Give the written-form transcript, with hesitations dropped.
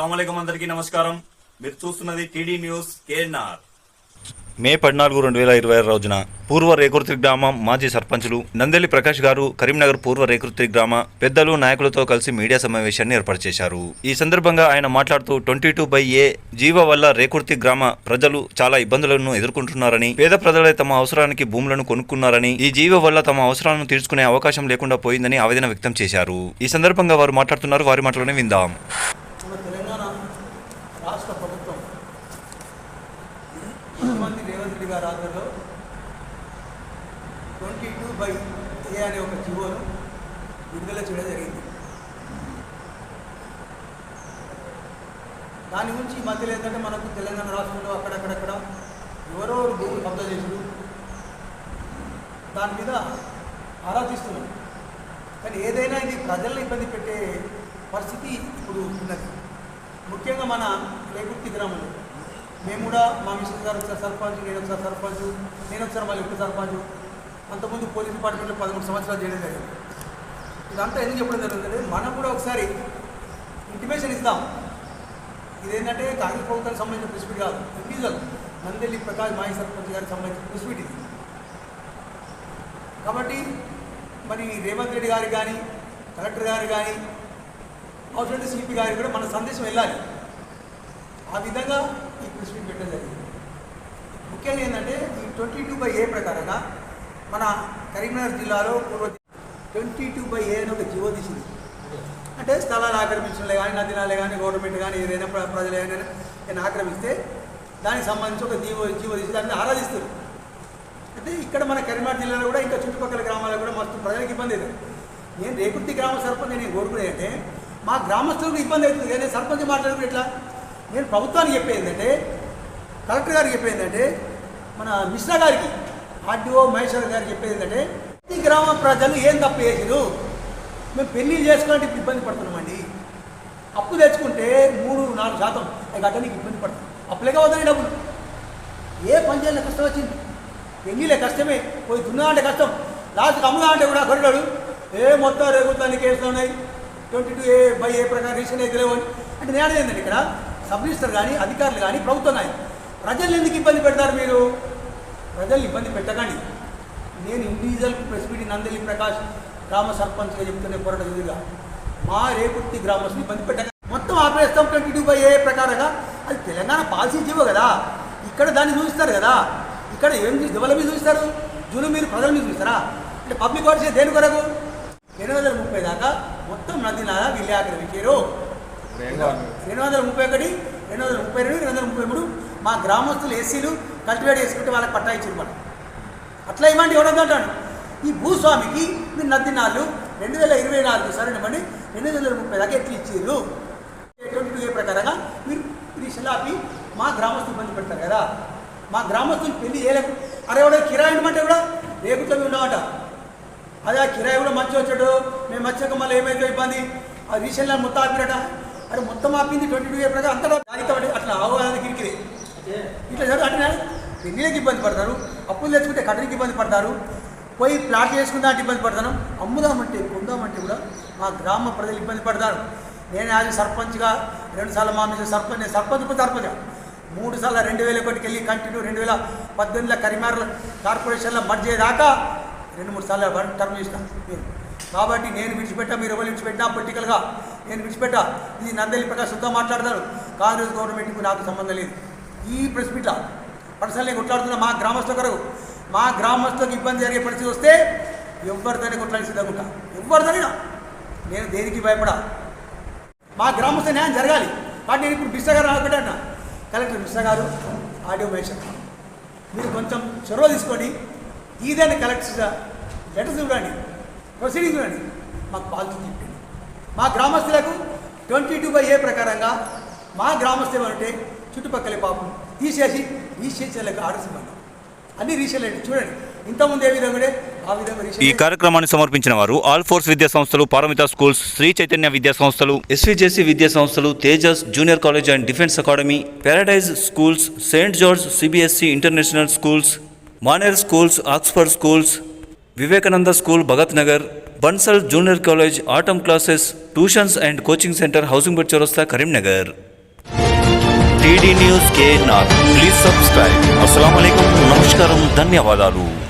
అస్సలాముఅలైకుం అందరికీ నమస్కారం. మీరు చూస్తున్నది టీడీ న్యూస్ కేఎన్ఆర్. మే 14, 2026 రోజున పూర్వ రేకుర్తి గ్రామం మాజీ సర్పంచులు నందెల్లి ప్రకాష్ గారు కరీంనగర్ పూర్వ రేకుర్తి గ్రామ పెద్దలు నాయకులతో కలిసి మీడియా సమావేశాన్ని ఏర్పాటు చేశారు. ఈ సందర్భంగా ఆయన మాట్లాడుతూ 22/A జీవో వల్ల రేకుర్తి గ్రామ ప్రజలు చాలా ఇబ్బందులను ఎదుర్కొంటున్నారని, పేద ప్రజలే తమ అవసరానికి భూములను కొనుక్కున్నారని, ఈ జీవో వల్ల తమ అవసరాలను తీర్చుకునే అవకాశం లేకుండా పోయిందని ఆవేదన వ్యక్తం చేశారు. ఈ సందర్భంగా వారు మాట్లాడుతున్నారు. వారి మాటలోనే విందాం. రాష్ట్ర ప్రభుత్వం ముఖ్యమంత్రి రేవంత్ రెడ్డి గారి ఆధ్వర్యంలో 22/A అనే ఒక జీవోను విడుదల చేయడం జరిగింది. దాని గురించి ఈ మధ్యలో ఏంటంటే మనకు తెలంగాణ రాష్ట్రంలో అక్కడక్కడక్కడ ఎవరో భూములు కబ్జా చేసుడు దాని మీద ఆరాధిస్తున్నాం. కానీ ఏదైనా ఇది ప్రజలను ఇబ్బంది పెట్టే పరిస్థితి ఇప్పుడు ఉన్నది. ముఖ్యంగా మన రేకుర్తి గ్రామంలో మేము కూడా మా మిషన్ గారు ఒకసారి సర్పంచ్, నేను ఒకసారి సర్పంచ్, నేను ఒకసారి మళ్ళీ ఇప్పుడు సర్పంచ్, అంతకుముందు పోలీస్ డిపార్ట్మెంట్లో 13 సంవత్సరాలు చేయడం జరిగింది. ఇదంతా ఎందుకు చెప్పడం జరుగుతుంది, మనం కూడా ఒకసారి ఇంటిమేషన్ ఇస్తాం. ఇదేంటంటే కాంగ్రెస్ ప్రభుత్వానికి సంబంధించిన ప్రెస్ మీట్ కాదు, ఇండివిజువల్ నందెల్లి ప్రకాష్ మాజీ సర్పంచ్ గారికి సంబంధించిన ప్రెస్ మీట్ ఇది. కాబట్టి మరి రేవంత్ రెడ్డి గారికి కానీ, కలెక్టర్ గారు కానీ, అవసరం సిపి గారికి కూడా మన సందేశం వెళ్ళాలి. ఆ విధంగా ఈ ప్రెస్ మీట్ పెట్టడం జరిగింది. ముఖ్యంగా ఏంటంటే ఈ 22/A ప్రకారంగా మన కరీంనగర్ జిల్లాలో పూర్వ 22/A అని ఒక జీవో తీసింది. అంటే స్థలాలు ఆక్రమించలే కానీ, నదినాలే కానీ, గవర్నమెంట్ కానీ ఏదైనా ప్రజలు ఏదైనా ఆక్రమిస్తే దానికి సంబంధించి ఒక జీవో తీసి దాన్ని ఆరాధిస్తారు. అయితే ఇక్కడ మన కరీంనగర్ జిల్లాలో కూడా ఇంకా చుట్టుపక్కల గ్రామాల్లో కూడా మస్తు ప్రజలకు ఇబ్బంది అవుతుంది. నేను రేకుర్తి గ్రామ సర్పంచ్ నేను కోరుకునేది అంటే మా గ్రామస్తులకు ఇబ్బంది అవుతుంది. నేను సర్పంచ్ మాట్లాడుకుని ఎట్లా, నేను ప్రభుత్వానికి చెప్పేది ఏంటంటే, కలెక్టర్ గారికి చెప్పేది ఏంటంటే, మన మిశ్రా గారికి, ఆర్డీఓ మహేశ్వర్ గారికి చెప్పేది ఏంటంటే, ఈ గ్రామ ప్రజలు ఏం తప్పు చేసారు, మేము పెళ్ళిళ్ళు చేసుకోవాలంటే ఇప్పుడు ఇబ్బంది పడుతున్నామండి. అప్పు తెచ్చుకుంటే 3-4% అవి కట్టడానికి ఇబ్బంది పడుతుంది. అప్పులే కావద్దని డబ్బులు ఏ పని చేయాలి కష్టం వచ్చింది. పెళ్ళిలే కష్టమే, పోయి దున్నా అంటే కష్టం, లాస్ట్కి అమ్ముదా అంటే కూడా కొరిడాడు మొత్తం రేగుతాన్ని కేసులు ఉన్నాయి, 22/A ప్రకారం రిజిస్టర్ అయితే లేవని అంటే నేను ఏంటంటే ఇక్కడ సబ్ రిజిస్టర్ కానీ, అధికారులు కానీ, ప్రభుత్వం కానీ ప్రజల్ని ఎందుకు ఇబ్బంది పెడతారు మీరు? ప్రజల్ని ఇబ్బంది పెట్టకండి. నేను individual press meet Nandelli Prakash గ్రామ సర్పంచ్గా చెప్తున్న పోరాట ఎదురుగా మా రేకుర్తి గ్రామస్తులు ఇబ్బంది పెట్టకండి. మొత్తం ఆపేస్తాం 22/A ప్రకారంగా. అది తెలంగాణ పాలసీ జీవో కదా, ఇక్కడ దాన్ని చూస్తారు కదా. ఇక్కడ ఏం ఎవరి మీద చూస్తారు? జూలు మీరు ప్రజల మీద చూస్తారా? అంటే పబ్లిక్ వాట్స్ దేని కొరకు 230 దాకా మొత్తం నదినాల వీళ్ళే ఆక్రమించారు. 231, 232, 233 మా గ్రామస్తులు ఎస్సీలు కల్టివేట్ చేసుకుంటే వాళ్ళకి పట్టా ఇచ్చారు. మనం అట్లా ఇవ్వండి. ఎవడంటాడు ఈ భూస్వామికి మీరు నదినాళ్ళు 2024 సరేనండి 230 దాకా ఎట్లు ఇచ్చారు. 22A ప్రకారంగా మీరు ఇది శిలాపి మా గ్రామస్తులు ఇబ్బంది పెడతారు కదా. మా గ్రామస్తులు పెళ్లి చేయలేకు. అరే ఎవడో కిరాయి ఉండమంటే కూడా రేకుతో ఉండమంట. అదే ఆ కిరాయి కూడా మంచి వచ్చాడు, మేము వచ్చాక మళ్ళీ ఏమైతే ఇబ్బంది, ఆ రీసెంట్లో మొత్తం ఆపిరట. అది మొత్తం ఆపింది 22A ప్రకారం అంతటా జాగ్రత్త అట్లా అవగాహన గిరికిది ఇట్లా చదువు అంటే పెళ్ళిళ్ళకి ఇబ్బంది పడతారు, అప్పులు తెచ్చుకుంటే కట్టడానికి ఇబ్బంది పడతారు, పోయి ప్లాట్ చేసుకుందా అంటే ఇబ్బంది పడతాను, అమ్ముదామంటే కొందామంటే కూడా మా గ్రామ ప్రజలు ఇబ్బంది పడతారు. నేను యాజ్ సర్పంచ్గా 2 సార్లు మా మీద సర్పంచ్ 3 సార్లు 2001కి వెళ్ళి కంటిన్యూ 2018లో కరీంనగర్ కార్పొరేషన్లో మర్జ్ అయ్యేదాకా 2-3 సార్లు టర్మ్ చేసిన నేను. కాబట్టి నేను విడిచిపెట్టా, మీరు ఎవరు విడిచిపెట్టినా పొలిటికల్గా నేను విడిచిపెట్టా. ఇది నందెల్లి ప్రకాష్ శుద్ధం మాట్లాడతారు. కాంగ్రెస్ గవర్నమెంట్కి నాకు సంబంధం లేదు. ఈ ప్రెస్ మీట్లా పర్సనల్గా కొట్లాడుతున్న మా గ్రామస్తుల కొరకు, మా గ్రామస్తులకు ఇబ్బంది జరిగే పరిస్థితి వస్తే ఎవరితోనే కొట్లాడి సిద్ధంగా ఉంటా. ఎవరితోనైనా నేను దేనికి భయపడా. మా గ్రామస్తుల న్యాయం జరగాలి. కాబట్టి నేను ఇప్పుడు మిశ్రా గారు అనుకుంటా, కలెక్టర్ మిశ్రా గారు, ఆర్డీఓ మహేశ్వర్ మీరు కొంచెం చొరవ తీసుకొని ఇదేనా కలెక్టర్ లెటర్స్ ఇవ్వండి, ప్రొసీడింగ్ ఇవ్వండి, మాకు పాలసీ చెప్పండి. మా గ్రామస్తులకు 22/A ప్రకారంగా మా గ్రామస్తులు అంటే చుట్టుపక్కల పాపం తీసేసి రీసేషన్లకు ఆర్డర్స్ ఇవ్వండి. అన్ని రీసేల్ చూడండి, ఇంతకుముందు ఏ విధంగా ఆ విధంగా. ఈ కార్యక్రమాన్ని సమర్పించిన వారు ఆల్ ఫోర్స్ విద్యా సంస్థలు, పారమిత స్కూల్స్, శ్రీ చైతన్య విద్యా సంస్థలు, SVJC విద్యా సంస్థలు, Tejas junior college and defence academy, paradise schools, saint George CBSE international schools, Maner schools, Oxford schools, Vivekananda school Bhagat Nagar, Bansal junior college, atom classes, tuitions and coaching centre, housing board చౌరస్తా, Karimnagar. TD news K Nag. Please subscribe. అస్సలాము అలైకుం, నమస్కారం, ధన్యవాదాలు.